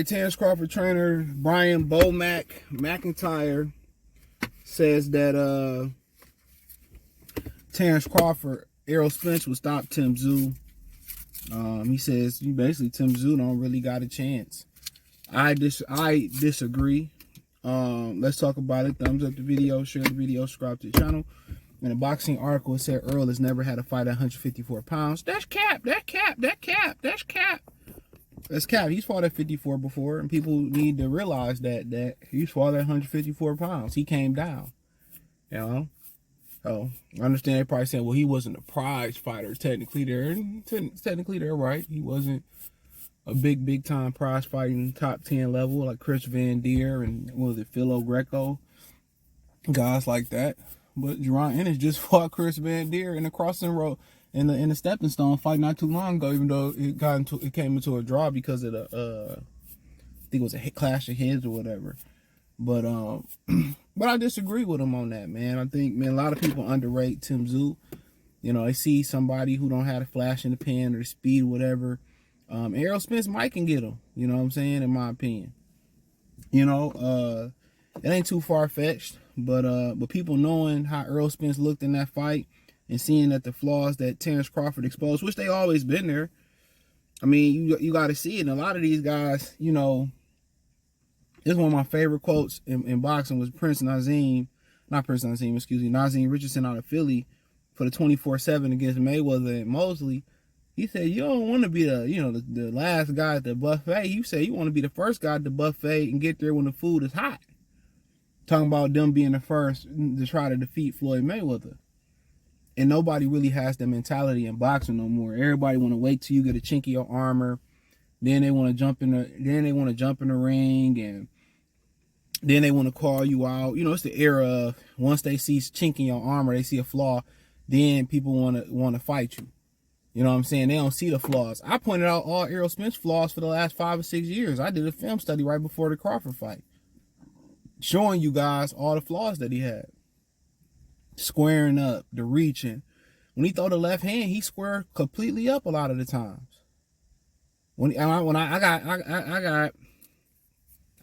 Terence Crawford trainer Brian McIntyre says that Terence Crawford, Errol Spence would stop Tyzu. He says basically Tyzu don't really got a chance. I disagree. Let's talk about it. Thumbs up the video, share the video, subscribe to the channel. In a boxing article, it said Errol has never had a fight at 154 pounds. That's cap. That's cap. He's fought at 54 before, and people need to realize that he's fought at 154 pounds. He came down. You know? So I understand they probably saying, well, he wasn't a prize fighter. Technically, they're right. He wasn't a big time prize fighting top 10 level like Chris Van Deer and Philo Greco, guys like that. But Jerron Ennis just fought Chris Van Deer in the crossing road in the stepping stone fight not too long ago, even though it came into a draw because of the I think it was a clash of heads or whatever. But but I disagree with him on that, man. I think, man, a lot of people underrate Tyzu. You know, they see somebody who don't have the flash in the pan or the speed or whatever. Errol Spence might can get him, you know what I'm saying, in my opinion. You know, it ain't too far-fetched, but people knowing how Errol Spence looked in that fight and seeing that the flaws that Terence Crawford exposed, which they always been there. I mean, you got to see it. And a lot of these guys, you know, this is one of my favorite quotes in boxing was Nazim Richardson out of Philly for the 24/7 against Mayweather and Mosley. He said, you don't want to be the last guy at the buffet. You say you want to be the first guy at the buffet and get there when the food is hot. Talking about them being the first to try to defeat Floyd Mayweather. And nobody really has that mentality in boxing no more. Everybody want to wait till you get a chink in your armor. Then they want to jump in the ring, and then they want to call you out. You know, it's the era of once they see chink in your armor, they see a flaw, then people want to fight you. You know what I'm saying? They don't see the flaws. I pointed out all Errol Spence flaws for the last 5 or 6 years. I did a film study right before the Crawford fight, showing you guys all the flaws that he had. Squaring up, the reaching. When he throw the left hand, he squared completely up a lot of the times. I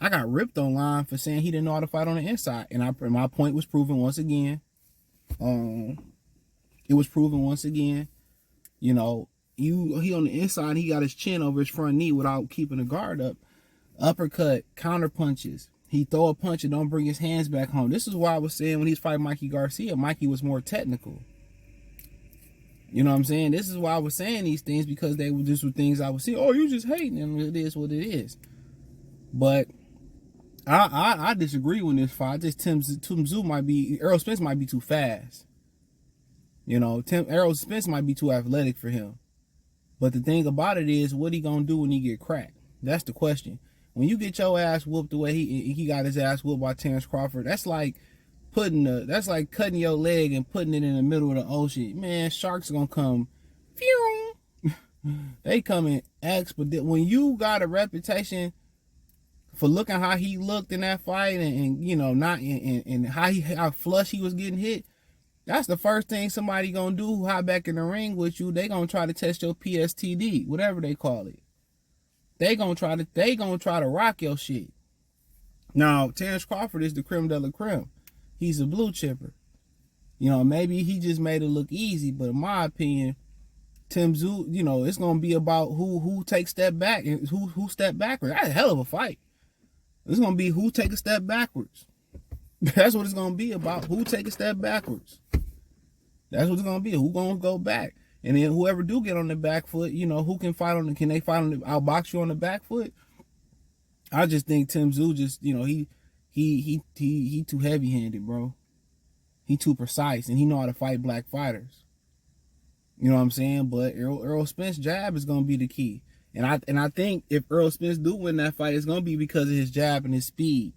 got ripped online for saying he didn't know how to fight on the inside, and my point was proven once again. It was proven once again. You know, he on the inside, he got his chin over his front knee without keeping the guard up. Uppercut, counter punches. He throw a punch and don't bring his hands back home. This is why I was saying when he's fighting Mikey Garcia, Mikey was more technical. You know what I'm saying? This is why I was saying these things, because they were just things I would see. Oh, you just hating him. It is what it is. But I disagree with this fight. Errol Spence might be too fast. You know, Errol Spence might be too athletic for him. But the thing about it is, what he gonna do when he get cracked? That's the question. When you get your ass whooped the way he got his ass whooped by Terence Crawford, that's like cutting your leg and putting it in the middle of the ocean. Man, sharks are gonna come. Phew. They come in X, but when you got a reputation for looking how he looked in that fight, and you know, not and how flush he was getting hit, that's the first thing somebody gonna do who hop back in the ring with you. They gonna try to test your PSTD, whatever they call it. They gonna try to rock your shit. Now, Terence Crawford is the creme de la creme. He's a blue chipper. You know, maybe he just made it look easy, but in my opinion, Tyzu, you know, it's gonna be about who takes step back and who step backwards. That's a hell of a fight. It's gonna be who take a step backwards. That's what it's gonna be about. Who take a step backwards. That's what it's gonna be. Who gonna go back? And then whoever do get on the back foot, you know, who can fight can they fight outbox you on the back foot? I just think Tyzu just, you know, he too heavy-handed, bro. He too precise, and he know how to fight black fighters. You know what I'm saying? But Errol Spence jab is gonna be the key. And I think if Errol Spence do win that fight, it's gonna be because of his jab and his speed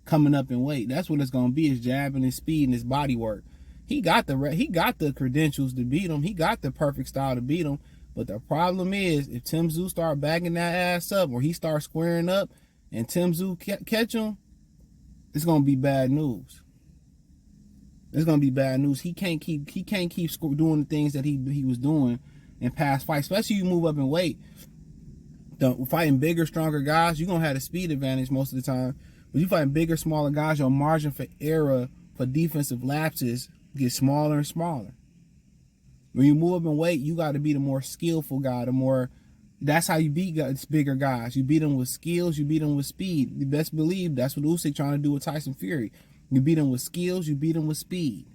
coming up in weight. That's what it's gonna be, his jab and his speed and his body work. He got the credentials to beat him. He got the perfect style to beat him. But the problem is, if Tyzu start backing that ass up, or he starts squaring up, and Tyzu catch him, it's gonna be bad news. It's gonna be bad news. He can't keep doing the things that he was doing in past fights, especially you move up in weight. Fighting bigger, stronger guys, you're going to have the speed advantage most of the time. When you fighting bigger, smaller guys, your margin for error for defensive lapses gets smaller and smaller. When you move up in weight, you got to be the more skillful guy, that's how you beat bigger guys. You beat them with skills, you beat them with speed. You best believe that's what Usyk trying to do with Tyson Fury. You beat them with skills, you beat them with speed.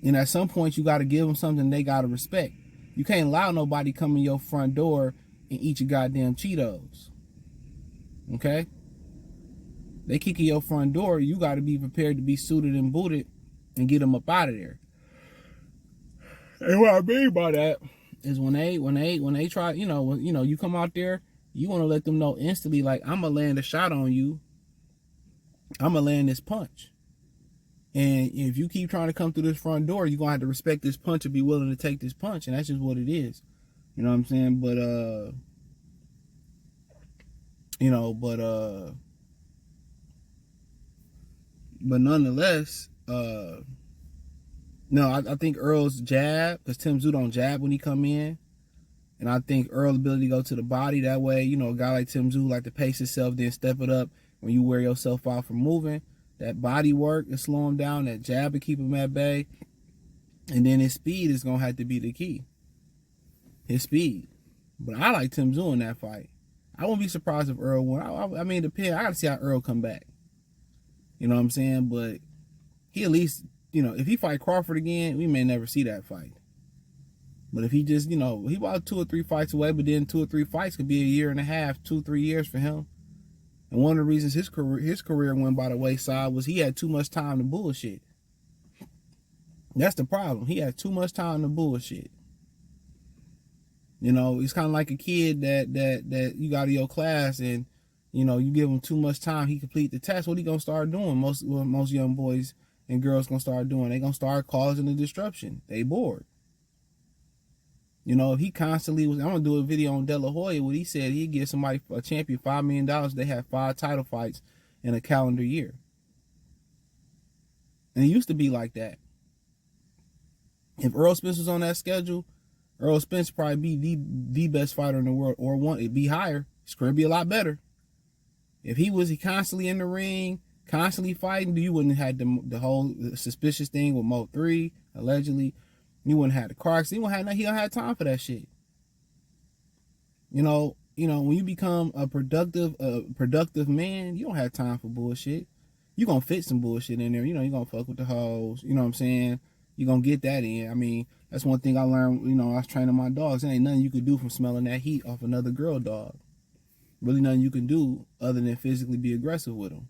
And at some point, you got to give them something they got to respect. You can't allow nobody come in your front door and eat your goddamn Cheetos. Okay? They kick in your front door, you got to be prepared to be suited and booted and get them up out of there. And what I mean by that is when they try, you come out there, you want to let them know instantly, like, I'm going to land a shot on you. I'm going to land this punch. And if you keep trying to come through this front door, you're going to have to respect this punch and be willing to take this punch. And that's just what it is. You know what I'm saying? But nonetheless, no, I think Errol's jab, because Tyzu don't jab when he come in. And I think Errol's ability to go to the body, that way, a guy like Tyzu like to pace himself, then step it up when you wear yourself out for moving. That body work is slow him down, that jab to keep him at bay. And then his speed is going to have to be the key. His speed. But I like Tyzu in that fight. I wouldn't be surprised if Errol won. I mean, it depends. I got to see how Errol come back. You know what I'm saying? But he at least, if he fight Crawford again, we may never see that fight. But if he just, he about 2 or 3 fights away, but then 2 or 3 fights could be a year and a half, 2, 3 years for him. And one of the reasons his career went by the wayside was he had too much time to bullshit. That's the problem. He had too much time to bullshit. It's kind of like a kid that you got in your class and, you give him too much time, he complete the test. What he gonna start doing? Most young boys and girls gonna start doing. They gonna start causing a disruption. They bored. If he constantly was, I'm gonna do a video on De La Hoya. What he said, he'd give somebody a champion $5 million. They had 5 title fights in a calendar year. And it used to be like that. If Errol Spence was on that schedule, Errol Spence probably be the best fighter in the world, or one. It'd be higher. His career would be a lot better. If he constantly in the ring, constantly fighting, you wouldn't have had the whole suspicious thing with Mo 3, allegedly. You wouldn't have the car accident. He don't have time for that shit. When you become a productive man, you don't have time for bullshit. You gonna fit some bullshit in there. You gonna fuck with the hoes. You know what I'm saying? You gonna get that in. I mean, that's one thing I learned, I was training my dogs. There ain't nothing you could do from smelling that heat off another girl dog. Really nothing you can do other than physically be aggressive with them.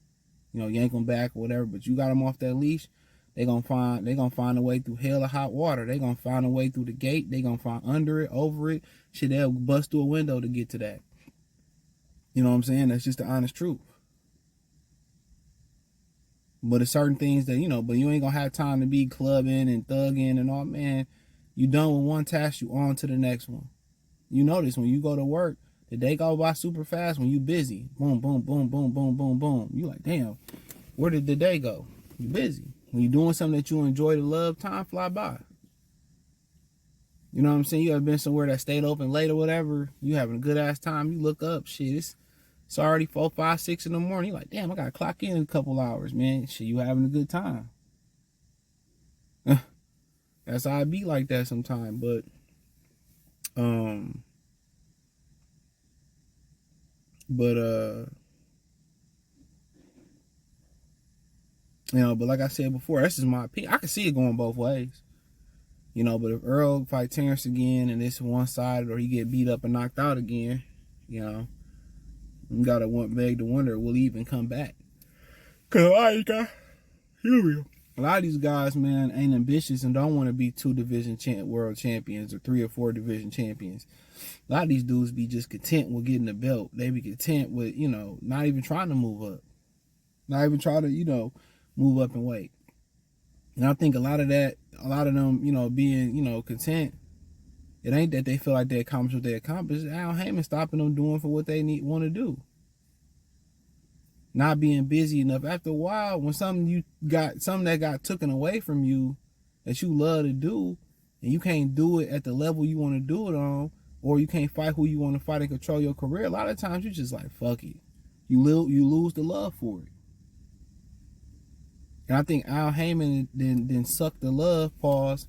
Yank them back or whatever, but you got them off that leash, they gonna find a way through hell of hot water. They gonna find a way through the gate. They gonna find under it, over it. Shit, they'll bust through a window to get to that. You know what I'm saying? That's just the honest truth. But it's certain things that, but you ain't gonna have time to be clubbing and thugging and all, man. You done with one task, you on to the next one. You notice when you go to work, the day go by super fast when you busy. Boom, boom, boom, boom, boom, boom, boom. You like, damn, where did the day go? You busy. When you're doing something that you enjoy to love, time fly by. You know what I'm saying? You ever been somewhere that stayed open late or whatever, you having a good ass time, you look up, shit, it's already 4, 5, 6 in the morning. You're like, damn, I gotta clock in a couple hours, man. Shit, you having a good time. That's how I be like that sometimes, but but like I said before, that's just my opinion. I can see it going both ways. But if Errol fight Terence again and it's one-sided or he get beat up and knocked out again, you gotta beg to wonder, will he even come back? Cause a lot of these guys, man, ain't ambitious and don't want to be 2 division world champions or 3 or 4 division champions. A lot of these dudes be just content with getting the belt. They be content with, not even trying to move up. Not even try to, move up in weight. And I think a lot of them, being, content, it ain't that they feel like they accomplished what they accomplished. Al Heyman stopping them doing for what they want to do. Not being busy enough. After a while, when something that got taken away from you that you love to do, and you can't do it at the level you want to do it on, or you can't fight who you want to fight and control your career, a lot of times you just like, fuck it. You lose the love for it. And I think Al Heyman then sucked the love, pause,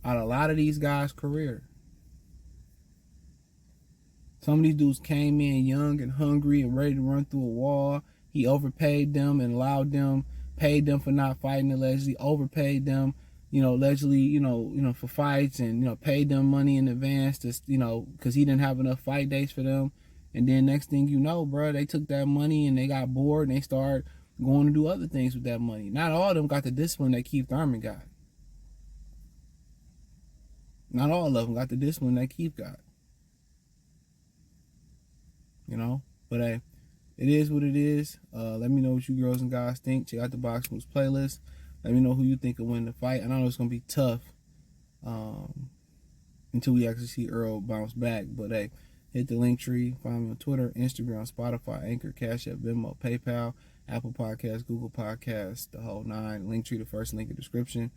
out of a lot of these guys' career. Some of these dudes came in young and hungry and ready to run through a wall. He overpaid them and paid them for not fighting, allegedly, overpaid them, allegedly, for fights, and, paid them money in advance to, because he didn't have enough fight dates for them. And then next thing you know, bro, they took that money and they got bored and they started going to do other things with that money. Not all of them got the discipline that Keith Thurman got. Not all of them got the discipline that Keith got. But hey, it is what it is. Let me know what you girls and guys think. Check out the Box Moves playlist. Let me know who you think will win the fight. I know it's gonna be tough until we actually see Errol bounce back. But hey, hit the link tree. Find me on Twitter, Instagram, Spotify, Anchor, Cash App, Venmo, PayPal, Apple Podcasts, Google Podcasts, the whole nine. Link tree, the first link in the description.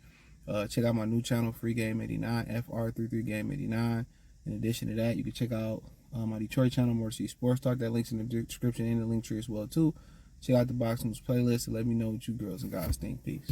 Check out my new channel, Free Game 89, FR33 Game 89. In addition to that, you can check out my Detroit channel, More See Sports Talk. That link's in the description and the link tree as well too. Check out the Box Moves playlist and let me know what you girls and guys think. Peace.